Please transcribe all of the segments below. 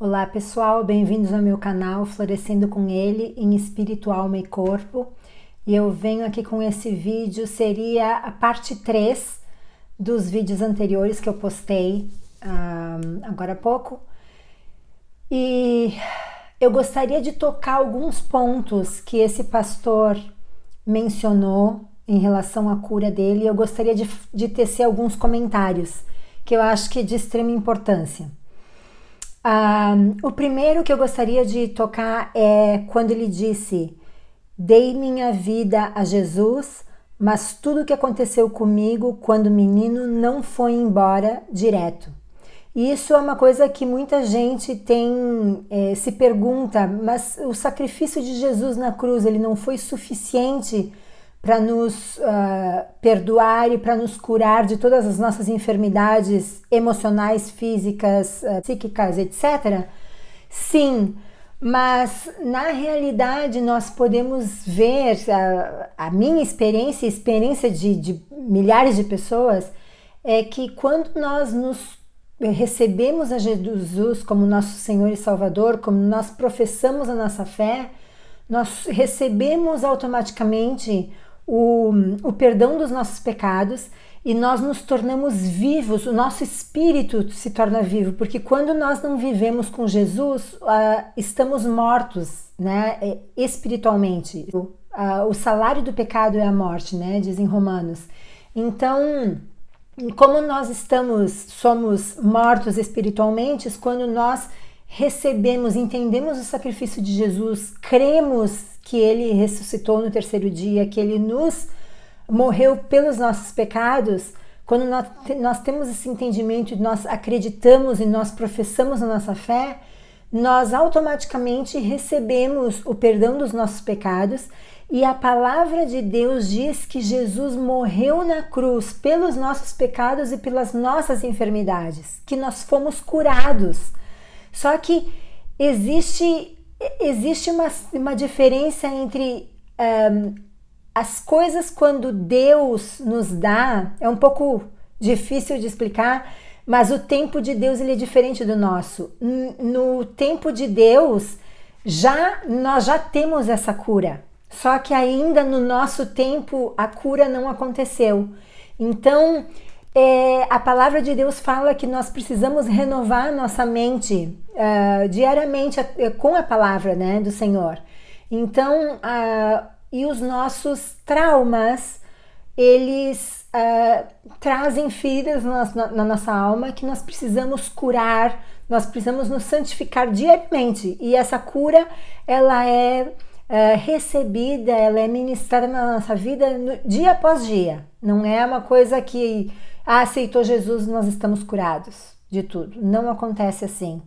Olá pessoal, bem-vindos ao meu canal Florescendo com Ele em Espírito, Alma e Corpo. E eu venho aqui com esse vídeo, seria a parte 3 dos vídeos anteriores que eu postei agora há pouco. E eu gostaria de tocar alguns pontos que esse pastor mencionou em relação à cura dele. Eu gostaria de tecer alguns comentários que eu acho que é de extrema importância. O primeiro que eu gostaria de tocar é quando ele disse: dei minha vida a Jesus, mas tudo o que aconteceu comigo quando menino não foi embora direto. E isso é uma coisa que muita gente se pergunta, mas o sacrifício de Jesus na cruz, ele não foi suficiente para nos perdoar e para nos curar de todas as nossas enfermidades emocionais, físicas, psíquicas, etc. Sim, mas na realidade nós podemos ver, a minha experiência, a experiência de milhares de pessoas, é que quando nós recebemos a Jesus como nosso Senhor e Salvador, como nós professamos a nossa fé, nós recebemos automaticamente o perdão dos nossos pecados e nós nos tornamos vivos, o nosso espírito se torna vivo, porque quando nós não vivemos com Jesus, estamos mortos, né, espiritualmente. O salário do pecado é a morte, né, dizem Romanos. Então, como nós somos mortos espiritualmente, quando nós recebemos, entendemos o sacrifício de Jesus, cremos que ele ressuscitou no terceiro dia, que ele morreu pelos nossos pecados, quando nós temos esse entendimento, nós acreditamos e nós professamos a nossa fé, nós automaticamente recebemos o perdão dos nossos pecados, e a palavra de Deus diz que Jesus morreu na cruz pelos nossos pecados e pelas nossas enfermidades, que nós fomos curados. Só que existe uma diferença entre as coisas quando Deus nos dá, é um pouco difícil de explicar, mas o tempo de Deus ele é diferente do nosso. No tempo de Deus, nós já temos essa cura, só que ainda no nosso tempo a cura não aconteceu. Então, a palavra de Deus fala que nós precisamos renovar nossa mente diariamente com a palavra, né, do Senhor. Então, e os nossos traumas, eles trazem feridas na nossa alma que nós precisamos curar, nós precisamos nos santificar diariamente. E essa cura, ela é recebida, ela é ministrada na nossa vida dia após dia. Não é uma coisa que aceitou Jesus, nós estamos curados de tudo. Não acontece assim.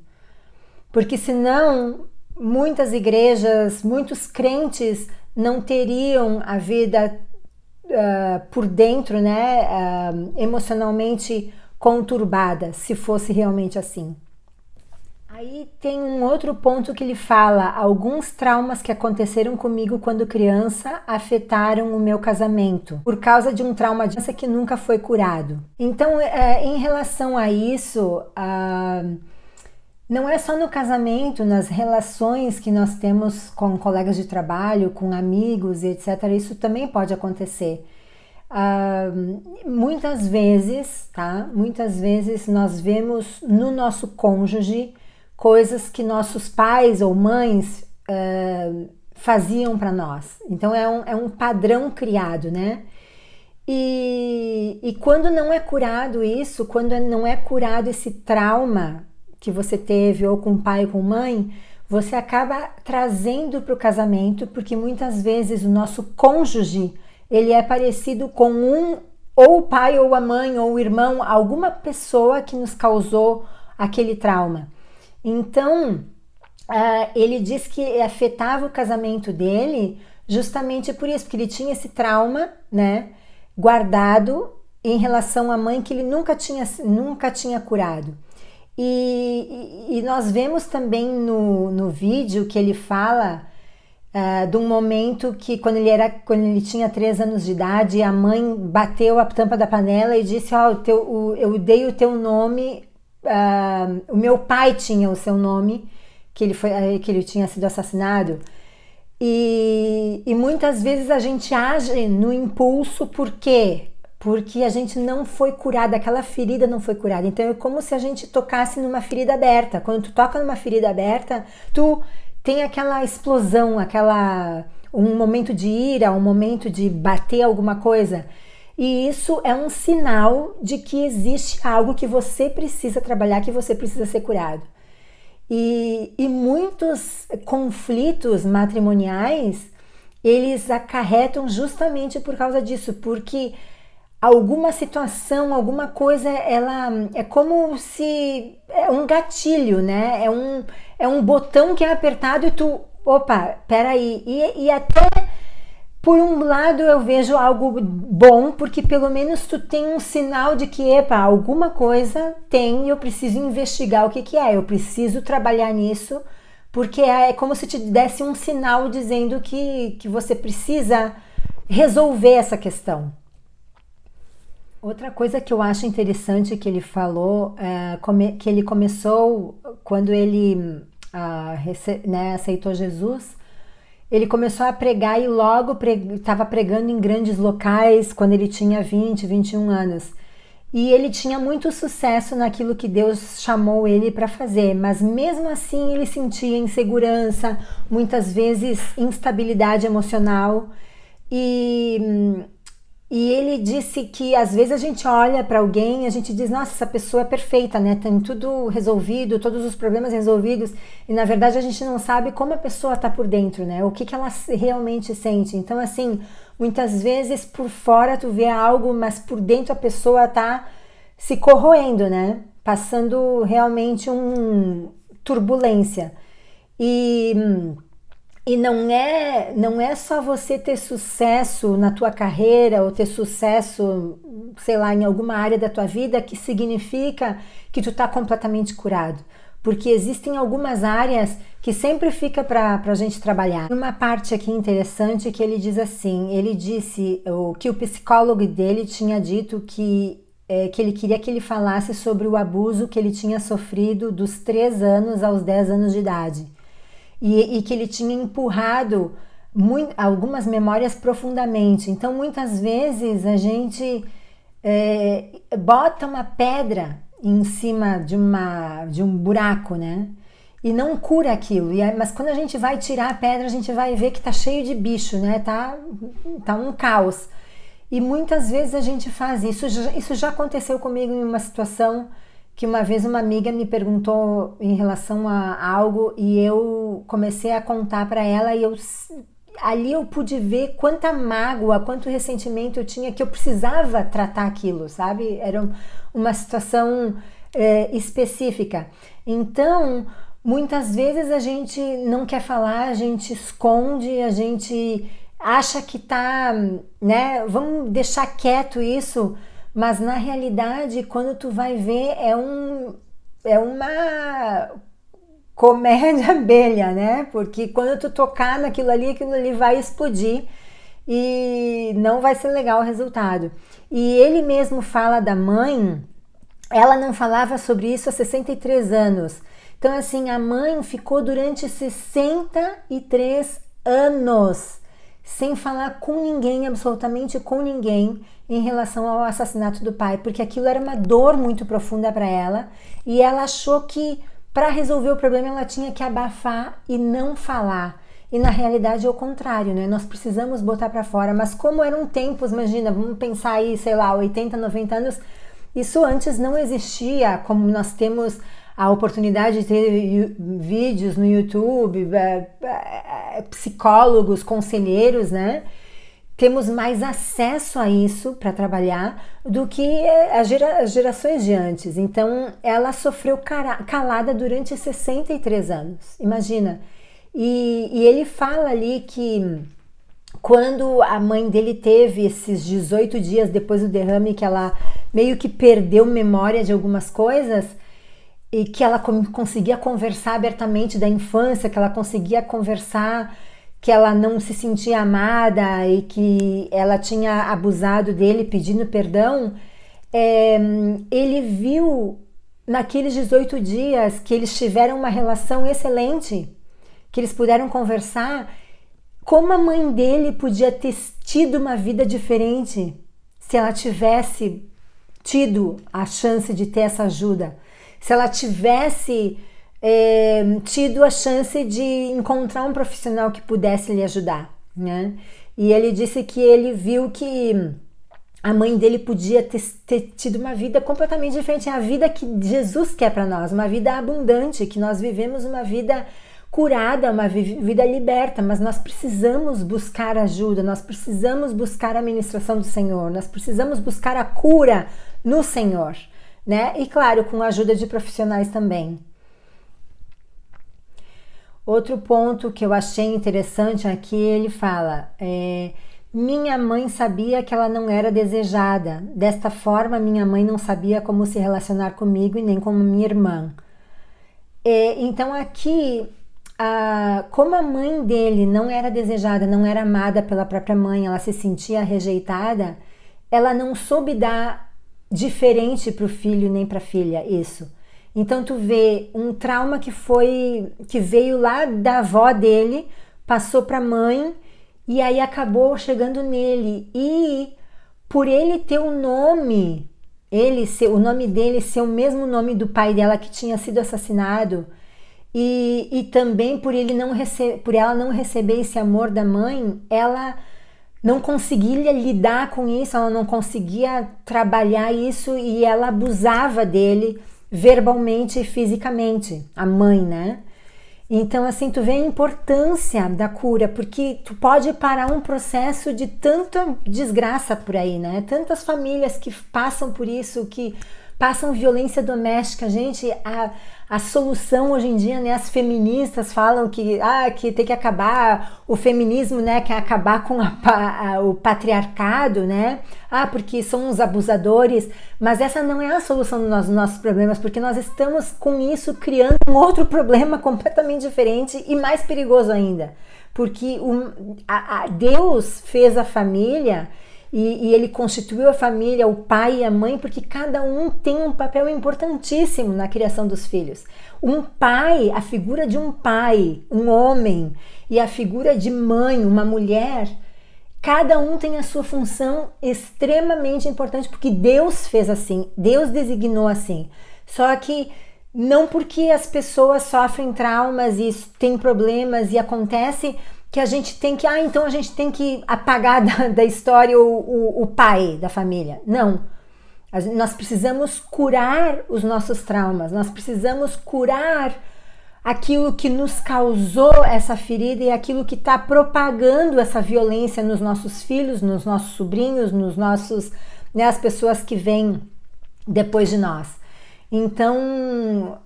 Porque senão, muitas igrejas, muitos crentes não teriam a vida por dentro, né, emocionalmente conturbada, se fosse realmente assim. Aí tem um outro ponto que ele fala: alguns traumas que aconteceram comigo quando criança afetaram o meu casamento, por causa de um trauma de criança que nunca foi curado. Então, em relação a isso, não é só no casamento, nas relações que nós temos com colegas de trabalho, com amigos, etc. Isso também pode acontecer. Muitas vezes nós vemos no nosso cônjuge coisas que nossos pais ou mães faziam para nós. Então é um padrão criado, né? E quando não é curado isso, quando não é curado esse trauma que você teve ou com pai ou com mãe, você acaba trazendo para o casamento, porque muitas vezes o nosso cônjuge, ele é parecido com ou o pai ou a mãe ou o irmão, alguma pessoa que nos causou aquele trauma. Então, ele diz que afetava o casamento dele justamente por isso, porque ele tinha esse trauma, né, guardado em relação à mãe que ele nunca tinha curado. E nós vemos também no vídeo que ele fala de um momento que quando ele tinha 3 anos de idade, a mãe bateu a tampa da panela e disse: eu dei o teu nome o meu pai tinha o seu nome, que ele tinha sido assassinado. E muitas vezes a gente age no impulso, por quê? Porque a gente não foi curada, aquela ferida não foi curada. Então é como se a gente tocasse numa ferida aberta. Quando tu toca numa ferida aberta, tu tem aquela explosão, um momento de ira, um momento de bater alguma coisa. E isso é um sinal de que existe algo que você precisa trabalhar, que você precisa ser curado. E muitos conflitos matrimoniais, eles acarretam justamente por causa disso, porque alguma situação, alguma coisa, ela é como se é um gatilho, né? É um botão que é apertado e tu, opa, peraí. E até por um lado eu vejo algo bom, porque pelo menos tu tem um sinal de que, epa, alguma coisa tem e eu preciso investigar o que é, eu preciso trabalhar nisso, porque é como se te desse um sinal dizendo que você precisa resolver essa questão. Outra coisa que eu acho interessante que ele falou, que ele começou quando ele aceitou Jesus. Ele começou a pregar e logo estava pregando em grandes locais quando ele tinha 20, 21 anos. E ele tinha muito sucesso naquilo que Deus chamou ele para fazer, mas mesmo assim ele sentia insegurança, muitas vezes instabilidade emocional. E ele disse que às vezes a gente olha para alguém e a gente diz, nossa, essa pessoa é perfeita, né? Tem tudo resolvido, todos os problemas resolvidos, e na verdade a gente não sabe como a pessoa está por dentro, né? O que ela realmente sente. Então, assim, muitas vezes por fora tu vê algo, mas por dentro a pessoa está se corroendo, né? Passando realmente turbulência. E não é só você ter sucesso na tua carreira ou ter sucesso, sei lá, em alguma área da tua vida que significa que tu tá completamente curado. Porque existem algumas áreas que sempre fica para a gente trabalhar. Uma parte aqui interessante que ele diz assim, ele disse que o psicólogo dele tinha dito que ele queria que ele falasse sobre o abuso que ele tinha sofrido dos 3 anos aos 10 anos de idade. E que ele tinha empurrado algumas memórias profundamente. Então, muitas vezes a gente bota uma pedra em cima de um buraco, né? E não cura aquilo. Mas quando a gente vai tirar a pedra, a gente vai ver que tá cheio de bicho, né? Tá um caos. E muitas vezes a gente faz isso. Isso já aconteceu comigo em uma situação que uma vez uma amiga me perguntou em relação a algo e eu comecei a contar para ela e ali eu pude ver quanta mágoa, quanto ressentimento eu tinha, que eu precisava tratar aquilo, sabe? Era uma situação específica. Então, muitas vezes a gente não quer falar, a gente esconde, a gente acha que tá, né? Vamos deixar quieto isso. Mas na realidade, quando tu vai ver, é uma comédia abelha, né? Porque quando tu tocar naquilo ali, aquilo ali vai explodir e não vai ser legal o resultado. E ele mesmo fala da mãe, ela não falava sobre isso há 63 anos. Então, assim, a mãe ficou durante 63 anos sem falar com ninguém, absolutamente com ninguém, em relação ao assassinato do pai, porque aquilo era uma dor muito profunda para ela e ela achou que para resolver o problema ela tinha que abafar e não falar. E na realidade é o contrário, né? Nós precisamos botar para fora, mas como eram tempos, imagina, vamos pensar aí, sei lá, 80, 90 anos, isso antes não existia, como nós temos a oportunidade de ter vídeos no YouTube, psicólogos, conselheiros, né? Temos mais acesso a isso para trabalhar do que as gerações de antes. Então, ela sofreu calada durante 63 anos, imagina. E ele fala ali que quando a mãe dele teve esses 18 dias depois do derrame, que ela meio que perdeu memória de algumas coisas, e que ela conseguia conversar abertamente da infância, que ela conseguia conversar, que ela não se sentia amada e que ela tinha abusado dele pedindo perdão, ele viu naqueles 18 dias que eles tiveram uma relação excelente, que eles puderam conversar, como a mãe dele podia ter tido uma vida diferente se ela tivesse tido a chance de ter essa ajuda, se ela tivesse tido a chance de encontrar um profissional que pudesse lhe ajudar, né? E ele disse que ele viu que a mãe dele podia ter tido uma vida completamente diferente, a vida que Jesus quer para nós, uma vida abundante, que nós vivemos uma vida curada, uma vida liberta, mas nós precisamos buscar ajuda, nós precisamos buscar a ministração do Senhor, nós precisamos buscar a cura no Senhor, né? E claro, com a ajuda de profissionais também. Outro ponto que eu achei interessante aqui, ele fala, minha mãe sabia que ela não era desejada, desta forma minha mãe não sabia como se relacionar comigo e nem com minha irmã. Então aqui, como a mãe dele não era desejada, não era amada pela própria mãe, ela se sentia rejeitada, ela não soube dar diferente para o filho nem para a filha isso. Então tu vê um trauma que veio lá da avó dele, passou para a mãe e aí acabou chegando nele. E por ele ter o nome, o nome dele ser o mesmo nome do pai dela que tinha sido assassinado, e também por ela não receber esse amor da mãe, ela não conseguia lidar com isso, ela não conseguia trabalhar isso e ela abusava dele verbalmente e fisicamente, a mãe, né? Então assim, tu vê a importância da cura, porque tu pode parar um processo de tanta desgraça por aí, né? Tantas famílias que passam por isso, que passam violência doméstica. Gente, a solução hoje em dia, né? As feministas falam que tem que acabar o feminismo, né? Que é acabar com o patriarcado, né? Porque são os abusadores. Mas essa não é a solução dos nossos problemas, porque nós estamos com isso criando um outro problema completamente diferente e mais perigoso ainda. Porque Deus fez a família e ele constituiu a família, o pai e a mãe, porque cada um tem um papel importantíssimo na criação dos filhos. Um pai, a figura de um pai, um homem, e a figura de mãe, uma mulher, cada um tem a sua função extremamente importante, porque Deus fez assim, Deus designou assim. Só que não porque as pessoas sofrem traumas e têm problemas e acontece que a gente tem que, então a gente tem que apagar da história o pai da família. Não. Nós precisamos curar os nossos traumas, nós precisamos curar aquilo que nos causou essa ferida e aquilo que está propagando essa violência nos nossos filhos, nos nossos sobrinhos, nos nossos, né, as pessoas que vêm depois de nós. Então,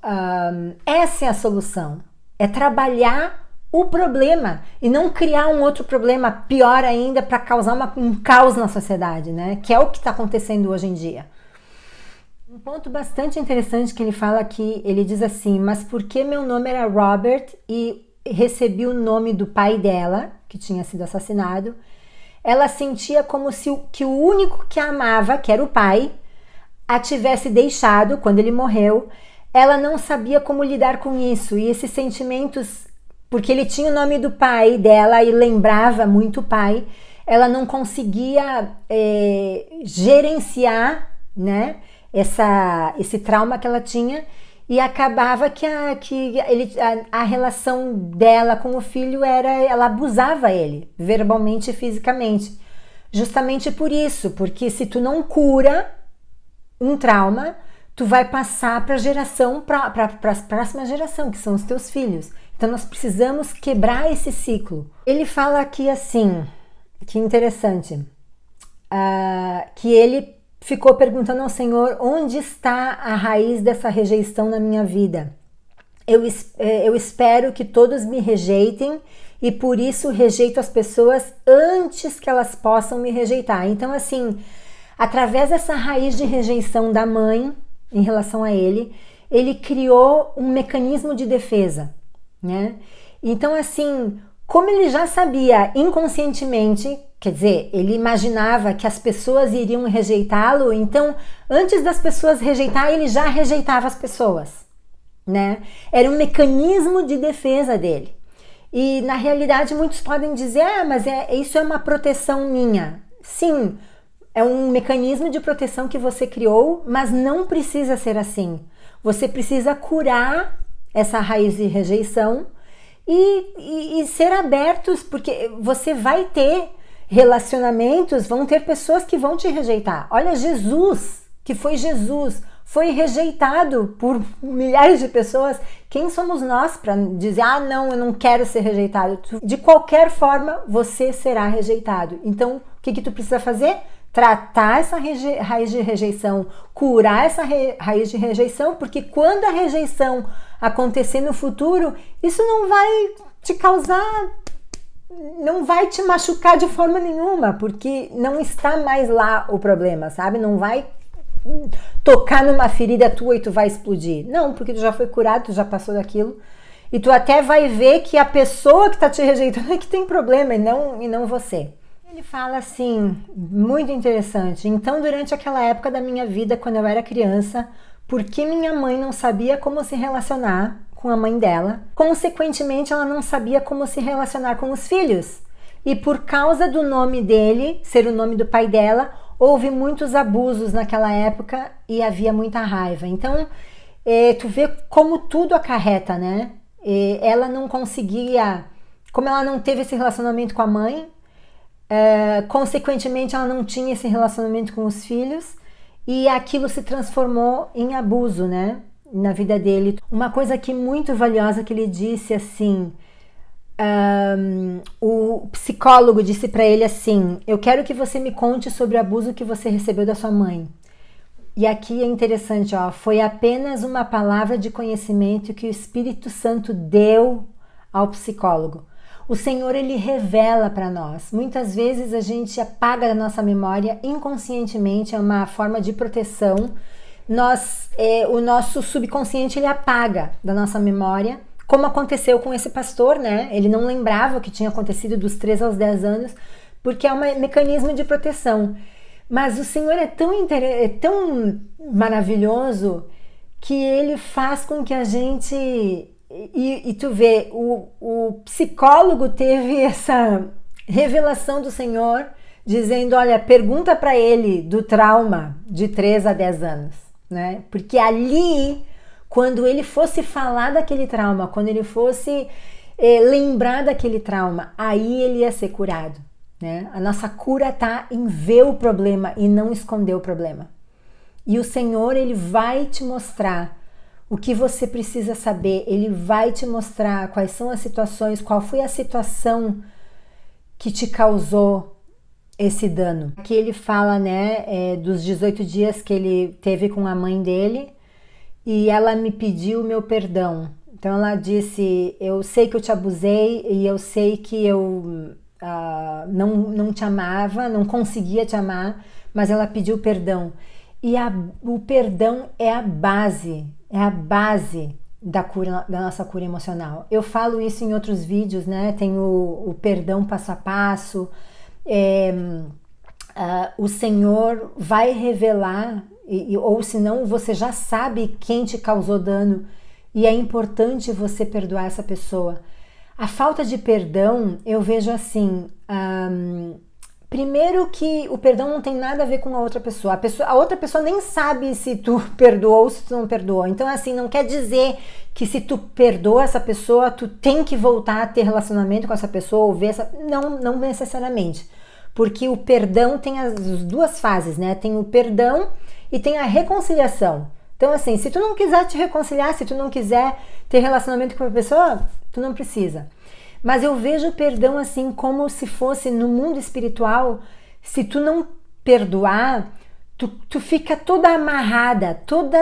essa é a solução, é trabalhar o problema e não criar um outro problema pior ainda para causar um caos na sociedade, né? Que é o que está acontecendo hoje em dia. Um ponto bastante interessante que ele fala aqui, ele diz assim, mas porque meu nome era Robert e recebi o nome do pai dela, que tinha sido assassinado, ela sentia como se que o único que a amava, que era o pai, a tivesse deixado quando ele morreu. Ela não sabia como lidar com isso e esses sentimentos, porque ele tinha o nome do pai dela e lembrava muito o pai, ela não conseguia gerenciar, né, esse trauma que ela tinha, e acabava que a relação dela com o filho ela abusava ele, verbalmente e fisicamente. Justamente por isso, porque se tu não cura um trauma, tu vai passar para a próxima geração, que são os teus filhos. Então nós precisamos quebrar esse ciclo. Ele fala aqui assim, que interessante, que ele ficou perguntando ao Senhor onde está a raiz dessa rejeição na minha vida. Eu espero que todos me rejeitem e por isso rejeito as pessoas antes que elas possam me rejeitar. Então assim, através dessa raiz de rejeição da mãe em relação a ele criou um mecanismo de defesa, né? Então assim, como ele já sabia inconscientemente Quer dizer, ele imaginava que as pessoas iriam rejeitá-lo, então antes das pessoas rejeitarem, ele já rejeitava as pessoas, né? Era um mecanismo de defesa dele. E na realidade muitos podem dizer, mas isso é uma proteção minha. Sim, é um mecanismo de proteção que você criou, mas não precisa ser assim. Você precisa curar essa raiz de rejeição e ser abertos, porque você vai ter relacionamentos, vão ter pessoas que vão te rejeitar. Olha, Jesus, que foi Jesus, foi rejeitado por milhares de pessoas. Quem somos nós para dizer, não, eu não quero ser rejeitado? De qualquer forma, você será rejeitado. Então, o que tu precisa fazer? Tratar essa raiz de rejeição, curar essa raiz de rejeição, porque quando a rejeição acontecer no futuro, isso não vai te causar, não vai te machucar de forma nenhuma, porque não está mais lá o problema, sabe? Não vai tocar numa ferida tua e tu vai explodir. Não, porque tu já foi curado, tu já passou daquilo. E tu até vai ver que a pessoa que está te rejeitando é que tem problema e não você. Ele fala assim, muito interessante. Então, durante aquela época da minha vida, quando eu era criança, porque minha mãe não sabia como se relacionar com a mãe dela, consequentemente ela não sabia como se relacionar com os filhos. E por causa do nome dele, ser o nome do pai dela, houve muitos abusos naquela época e havia muita raiva. Então, tu vê como tudo acarreta, né? Ela não conseguia, como ela não teve esse relacionamento com a mãe, consequentemente ela não tinha esse relacionamento com os filhos e aquilo se transformou em abuso, né? Na vida dele. Uma coisa aqui muito valiosa que ele disse assim, o psicólogo disse para ele assim, eu quero que você me conte sobre o abuso que você recebeu da sua mãe. E aqui é interessante, foi apenas uma palavra de conhecimento que o Espírito Santo deu ao psicólogo. O Senhor, ele revela para nós. Muitas vezes a gente apaga da nossa memória inconscientemente, é uma forma de proteção. O nosso subconsciente, ele apaga da nossa memória, como aconteceu com esse pastor, né? Ele não lembrava o que tinha acontecido dos 3 aos 10 anos, porque é um mecanismo de proteção. Mas o Senhor é tão maravilhoso que ele faz com que a gente... E tu vê, o psicólogo teve essa revelação do Senhor, dizendo, olha, pergunta para ele do trauma de 3 a 10 anos, né? Porque ali, quando ele fosse falar daquele trauma, quando ele fosse lembrar daquele trauma, aí ele ia ser curado, né? A nossa cura está em ver o problema e não esconder o problema. E o Senhor, ele vai te mostrar o que você precisa saber, ele vai te mostrar quais são as situações, qual foi a situação que te causou esse dano. Aqui ele fala, né, dos 18 dias que ele teve com a mãe dele e ela me pediu o meu perdão. Então ela disse, eu sei que eu te abusei e eu sei que eu não te amava, não conseguia te amar, mas ela pediu perdão. E o perdão é a base da cura, da nossa cura emocional. Eu falo isso em outros vídeos, né? Tem o perdão passo a passo. O Senhor vai revelar, ou senão você já sabe quem te causou dano e é importante você perdoar essa pessoa. A falta de perdão, eu vejo assim... Primeiro que o perdão não tem nada a ver com a outra pessoa. A outra pessoa nem sabe se tu perdoou ou se tu não perdoou. Então, assim, não quer dizer que se tu perdoa essa pessoa, tu tem que voltar a ter relacionamento com essa pessoa ou ver essa... Não necessariamente. Porque o perdão tem as 2 fases, né? Tem o perdão e tem a reconciliação. Então, assim, se tu não quiser te reconciliar, se tu não quiser ter relacionamento com a pessoa, tu não precisa. Mas eu vejo o perdão assim como se fosse no mundo espiritual, se tu não perdoar, tu fica toda amarrada, toda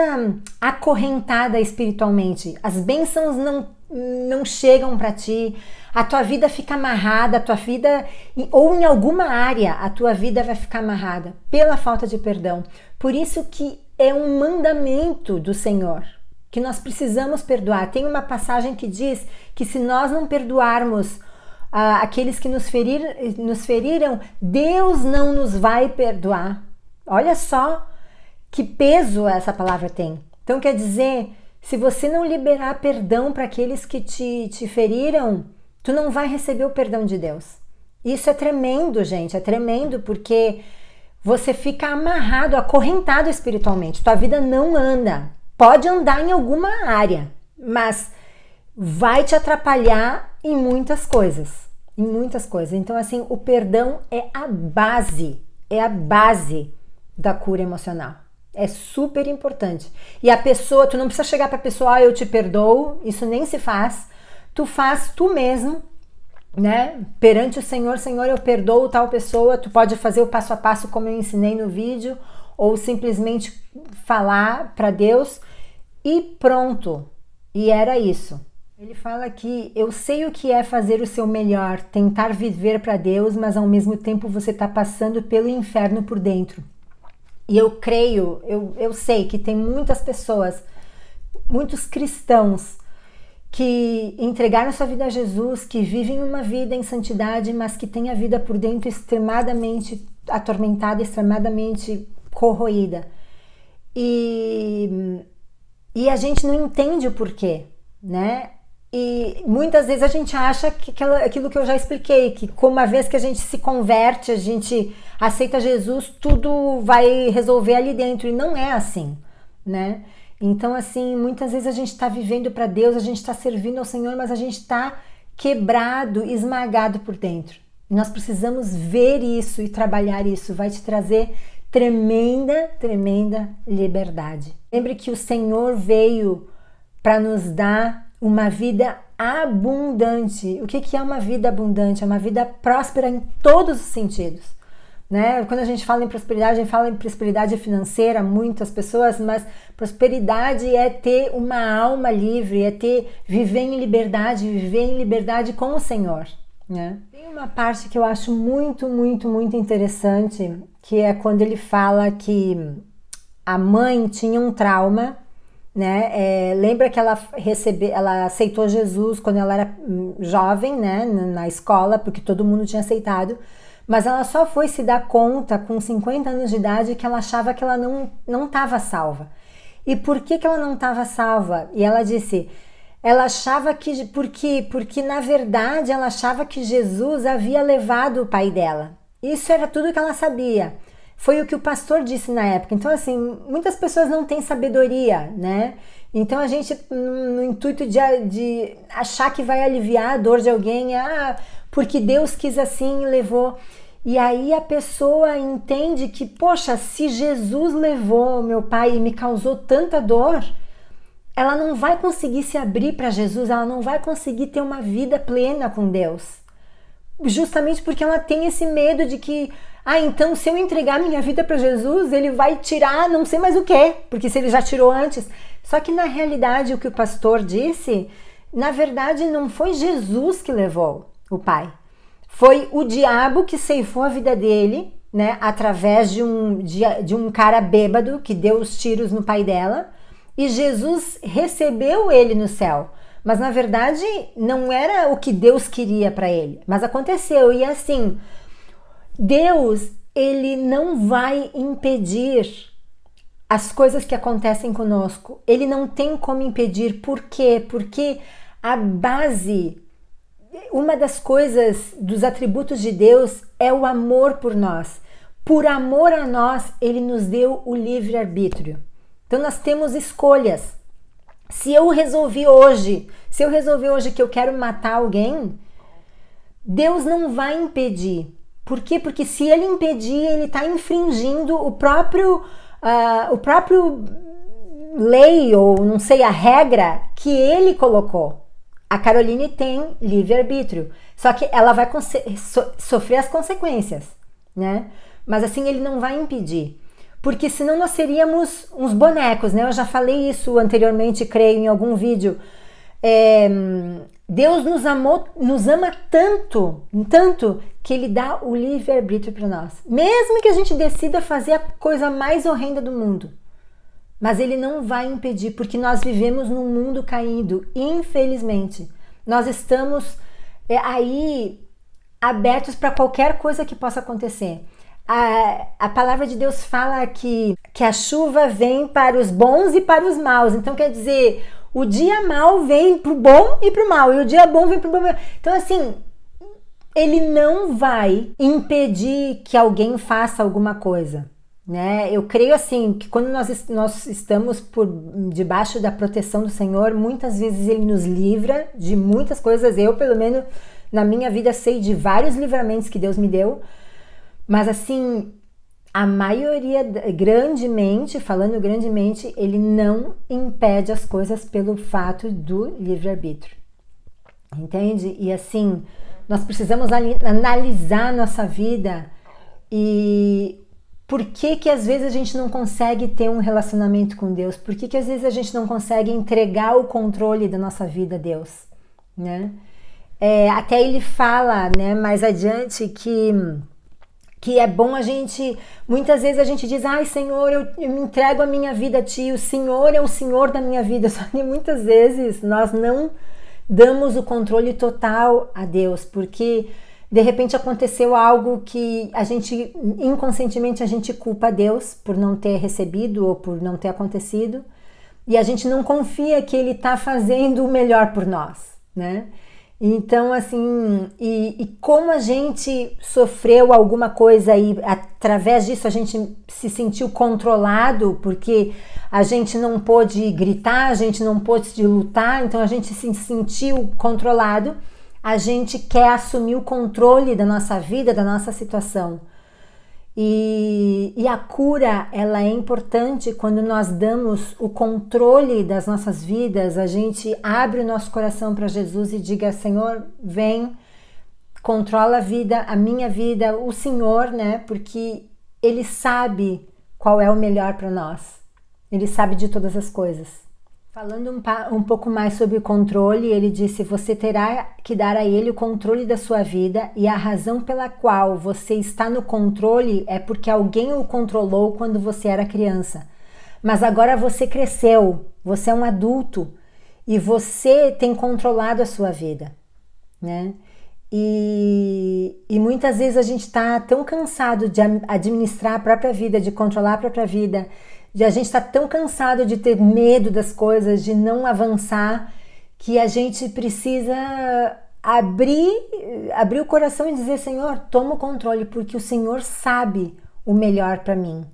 acorrentada espiritualmente. As bênçãos não chegam para ti, a tua vida fica amarrada, a tua vida, ou em alguma área, a tua vida vai ficar amarrada pela falta de perdão. Por isso que é um mandamento do Senhor, que nós precisamos perdoar. Tem uma passagem que diz que se nós não perdoarmos aqueles que nos feriram, Deus não nos vai perdoar. Olha só que peso essa palavra tem. Então quer dizer, se você não liberar perdão para aqueles que te feriram, tu não vai receber o perdão de Deus. Isso é tremendo, gente, é tremendo, porque você fica amarrado, acorrentado espiritualmente. Tua vida não anda. Pode andar em alguma área, mas vai te atrapalhar em muitas coisas. Em muitas coisas. Então, assim, o perdão é a base da cura emocional. É super importante. E a pessoa, tu não precisa chegar para a pessoa, eu te perdoo, isso nem se faz. Tu faz tu mesmo, né? Perante o Senhor, Senhor, eu perdoo tal pessoa. Tu pode fazer o passo a passo como eu ensinei no vídeo, ou simplesmente falar para Deus e pronto. E era isso. Ele fala que eu sei o que é fazer o seu melhor, tentar viver para Deus, mas ao mesmo tempo você está passando pelo inferno por dentro. E eu creio, eu sei que tem muitas pessoas, muitos cristãos que entregaram sua vida a Jesus, que vivem uma vida em santidade, mas que têm a vida por dentro extremadamente atormentada, extremamente corroída. E a gente não entende o porquê, né? E muitas vezes a gente acha que aquilo que eu já expliquei, que como uma vez que a gente se converte, a gente aceita Jesus, tudo vai resolver ali dentro, e não é assim, né? Então, assim, muitas vezes a gente está vivendo para Deus, a gente está servindo ao Senhor, mas a gente está quebrado, esmagado por dentro. E nós precisamos ver isso e trabalhar isso, vai te trazer tremenda liberdade. Lembre que o Senhor veio para nos dar uma vida abundante. O que é uma vida abundante? É uma vida próspera em todos os sentidos, né? Quando a gente fala em prosperidade, a gente fala em prosperidade financeira, muitas pessoas, mas prosperidade é ter uma alma livre, é viver em liberdade com o Senhor, né? Tem uma parte que eu acho muito interessante, que é quando ele fala que a mãe tinha um trauma, né? Lembra que ela aceitou Jesus quando ela era jovem, né? Na escola, porque todo mundo tinha aceitado, mas ela só foi se dar conta com 50 anos de idade que ela achava que ela não estava salva. E por que ela não estava salva? E ela disse, ela achava que, porque na verdade ela achava que Jesus havia levado o pai dela. Isso era tudo que ela sabia. Foi o que o pastor disse na época. Então, assim, muitas pessoas não têm sabedoria, né? Então, a gente, no intuito de achar que vai aliviar a dor de alguém, porque Deus quis assim e levou. E aí a pessoa entende que, poxa, se Jesus levou meu pai e me causou tanta dor, ela não vai conseguir se abrir para Jesus, ela não vai conseguir ter uma vida plena com Deus. Justamente porque ela tem esse medo de que, então se eu entregar minha vida para Jesus, ele vai tirar não sei mais o que, porque se ele já tirou antes. Só que na realidade o que o pastor disse, na verdade não foi Jesus que levou o pai. Foi o diabo que ceifou a vida dele, né, através de um cara bêbado que deu os tiros no pai dela, e Jesus recebeu ele no céu. Mas na verdade não era o que Deus queria para ele, mas aconteceu. E assim, Deus, ele não vai impedir as coisas que acontecem conosco. Ele não tem como impedir. Por quê? Porque a base, uma das coisas, dos atributos de Deus é o amor por nós. Por amor a nós, ele nos deu o livre-arbítrio. Então nós temos escolhas. Se eu resolvi hoje que eu quero matar alguém, Deus não vai impedir. Por quê? Porque se ele impedir, ele está infringindo o próprio lei, ou não sei, a regra que ele colocou. A Caroline tem livre-arbítrio, só que ela vai sofrer as consequências, né? Mas assim, ele não vai impedir. Porque senão nós seríamos uns bonecos, né? Eu já falei isso anteriormente, creio, em algum vídeo. Deus nos ama tanto que ele dá o livre-arbítrio para nós. Mesmo que a gente decida fazer a coisa mais horrenda do mundo. Mas ele não vai impedir, porque nós vivemos num mundo caído, infelizmente. Nós estamos aí abertos para qualquer coisa que possa acontecer. A palavra de Deus fala que a chuva vem para os bons e para os maus. Então quer dizer, o dia mau vem para o bom e para o mal, e o dia bom vem para o bom. Então assim, ele não vai impedir que alguém faça alguma coisa, né? Eu creio assim, que quando nós estamos por debaixo da proteção do Senhor, muitas vezes ele nos livra de muitas coisas. Eu, pelo menos, na minha vida, sei de vários livramentos que Deus me deu, mas assim, a maioria, falando grandemente, ele não impede as coisas pelo fato do livre-arbítrio, entende? E assim, nós precisamos analisar a nossa vida e por que às vezes a gente não consegue ter um relacionamento com Deus? Por que às vezes a gente não consegue entregar o controle da nossa vida a Deus, né? Até ele fala, né, mais adiante que é bom a gente, muitas vezes a gente diz, ai Senhor, eu me entrego a minha vida a Ti, o Senhor é o Senhor da minha vida, só que muitas vezes nós não damos o controle total a Deus, porque de repente aconteceu algo que a gente, inconscientemente, a gente culpa a Deus por não ter recebido ou por não ter acontecido, e a gente não confia que Ele está fazendo o melhor por nós, né? Então, assim, e como a gente sofreu alguma coisa e através disso a gente se sentiu controlado, porque a gente não pôde gritar, a gente não pôde lutar, então a gente se sentiu controlado, a gente quer assumir o controle da nossa vida, da nossa situação. E a cura, ela é importante quando nós damos o controle das nossas vidas, a gente abre o nosso coração para Jesus e diga, Senhor, vem, controla a vida, a minha vida, o Senhor, né? Porque Ele sabe qual é o melhor para nós. Ele sabe de todas as coisas. Falando um pouco mais sobre o controle, ele disse, você terá que dar a ele o controle da sua vida e a razão pela qual você está no controle é porque alguém o controlou quando você era criança. Mas agora você cresceu, você é um adulto e você tem controlado a sua vida, né? E muitas vezes a gente está tão cansado de administrar a própria vida, de controlar a própria vida, a gente está tão cansado de ter medo das coisas, de não avançar, que a gente precisa abrir o coração e dizer, Senhor, toma o controle, porque o Senhor sabe o melhor para mim,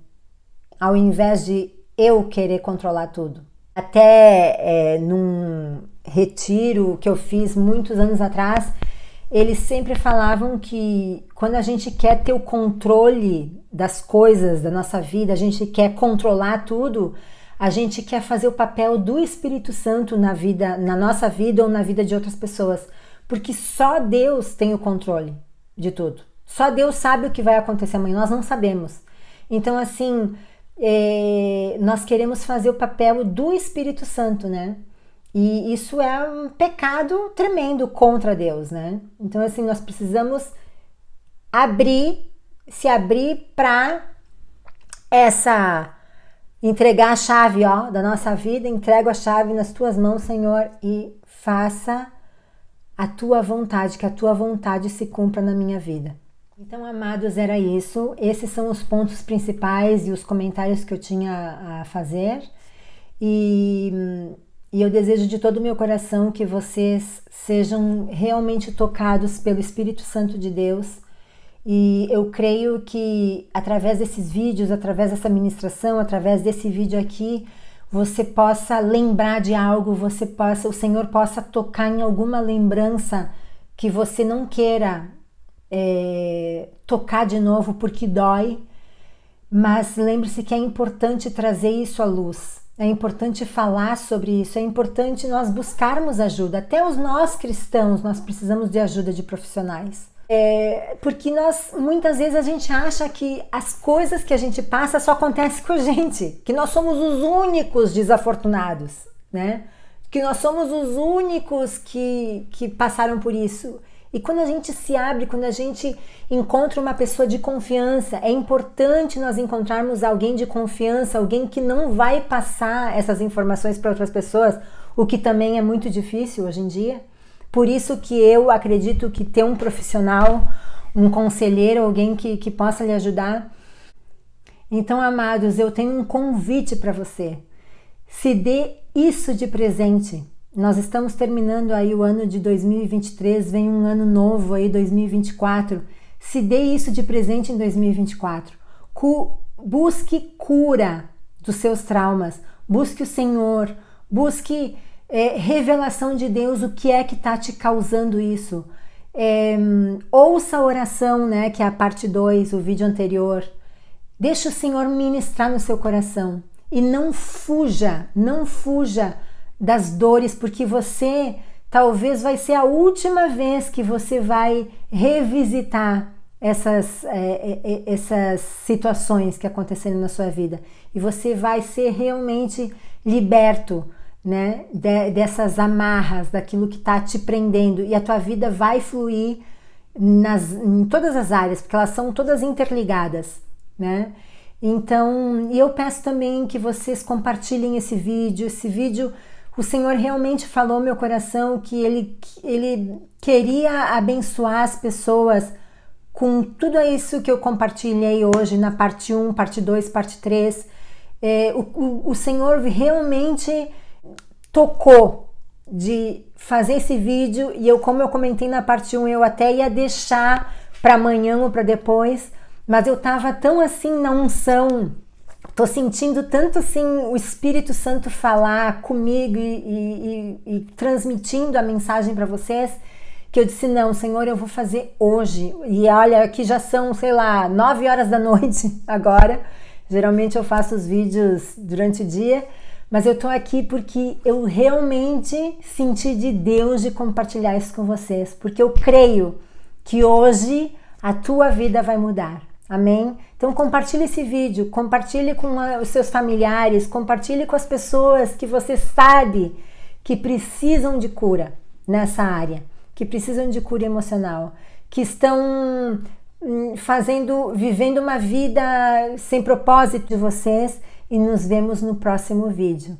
ao invés de eu querer controlar tudo. Até num retiro que eu fiz muitos anos atrás, eles sempre falavam que quando a gente quer ter o controle das coisas da nossa vida, a gente quer controlar tudo, a gente quer fazer o papel do Espírito Santo na nossa vida ou na vida de outras pessoas, porque só Deus tem o controle de tudo. Só Deus sabe o que vai acontecer amanhã, nós não sabemos. Então, assim, nós queremos fazer o papel do Espírito Santo, né? E isso é um pecado tremendo contra Deus, né? Então, assim, nós precisamos se abrir para entregar a chave, da nossa vida. Entrego a chave nas tuas mãos, Senhor, e faça a tua vontade, que a tua vontade se cumpra na minha vida. Então, amados, era isso. Esses são os pontos principais e os comentários que eu tinha a fazer. E eu desejo de todo o meu coração que vocês sejam realmente tocados pelo Espírito Santo de Deus. E eu creio que através desses vídeos, através dessa ministração, através desse vídeo aqui, você possa lembrar de algo, o Senhor possa tocar em alguma lembrança que você não queira tocar de novo porque dói. Mas lembre-se que é importante trazer isso à luz. É importante falar sobre isso, é importante nós buscarmos ajuda. Até nós cristãos, nós precisamos de ajuda de profissionais. Porque muitas vezes a gente acha que as coisas que a gente passa só acontecem com a gente, que nós somos os únicos desafortunados, né? Que nós somos os únicos que passaram por isso. E quando a gente se abre, quando a gente encontra uma pessoa de confiança, é importante nós encontrarmos alguém de confiança, alguém que não vai passar essas informações para outras pessoas, o que também é muito difícil hoje em dia, Por isso que eu acredito que ter um profissional, um conselheiro, alguém que possa lhe ajudar. Então, amados, eu tenho um convite para você. Se dê isso de presente. Nós estamos terminando aí o ano de 2023, vem um ano novo aí, 2024. Se dê isso de presente em 2024. Busque cura dos seus traumas. Busque o Senhor. Busque revelação de Deus, o que é que está te causando isso. Ouça a oração, né, que é a parte 2, o vídeo anterior. Deixa o Senhor ministrar no seu coração. E não fuja das dores, porque você talvez vai ser a última vez que você vai revisitar essas situações que aconteceram na sua vida. E você vai ser realmente liberto, né, dessas amarras, daquilo que está te prendendo. E a tua vida vai fluir em todas as áreas, porque elas são todas interligadas, né? Então, e eu peço também que vocês compartilhem esse vídeo. O Senhor realmente falou no meu coração que Ele queria abençoar as pessoas com tudo isso que eu compartilhei hoje na parte 1, parte 2, parte 3. O Senhor realmente tocou de fazer esse vídeo e como eu comentei na parte 1, eu até ia deixar para amanhã ou para depois, mas eu tava tão assim na unção, tô sentindo tanto assim o Espírito Santo falar comigo e transmitindo a mensagem para vocês, que eu disse, não, Senhor, eu vou fazer hoje. E olha, aqui já são, sei lá, 9 horas da noite agora. Geralmente eu faço os vídeos durante o dia, mas eu tô aqui porque eu realmente senti de Deus de compartilhar isso com vocês, porque eu creio que hoje a tua vida vai mudar. Amém? Então compartilhe esse vídeo, compartilhe com os seus familiares, compartilhe com as pessoas que você sabe que precisam de cura nessa área, que precisam de cura emocional, que estão vivendo uma vida sem propósito de vocês, e nos vemos no próximo vídeo.